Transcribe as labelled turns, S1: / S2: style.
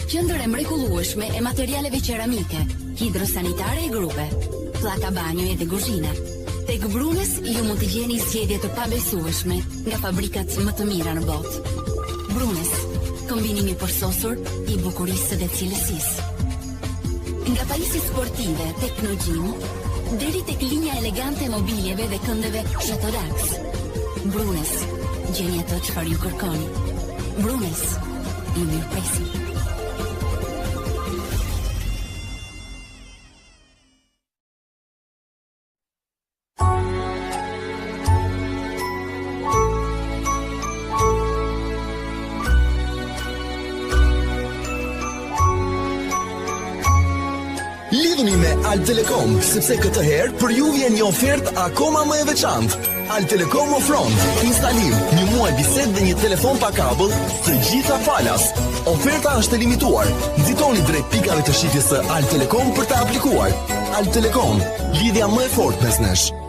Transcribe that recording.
S1: Qendër e mrekullueshme e materialeve qeramike, hidrosanitare e grupe, pllaka banjoje dhe kuzhine. Tek Brunes ju mund të gjeni zgjedhje të pabesueshme nga fabrikat më të mira në botë. Brunes, kombinimi përsosur i bukurisë dhe cilësisë. Nga pajisje sportive tek Nogjim, deri tek linja elegante e mobiljeve dhe këndeve Shatorax. Brunes, gjeni ato çfarë ju kërkoni. Brunes, ju mirëpresim.
S2: Lidhuni me Alt Telekom, sepse këtë herë për ju vjen një ofertë akoma më e veçantë. Alt Telekom ofron instalim, një muaj bisedë dhe një telefon pa kabël, të gjitha falas. Oferta është e limituar. Nxitoni drejt pikave të shitjes së Alt Telekom për të aplikuar. Alt Telekom, lidhja më e fortë mes nesh.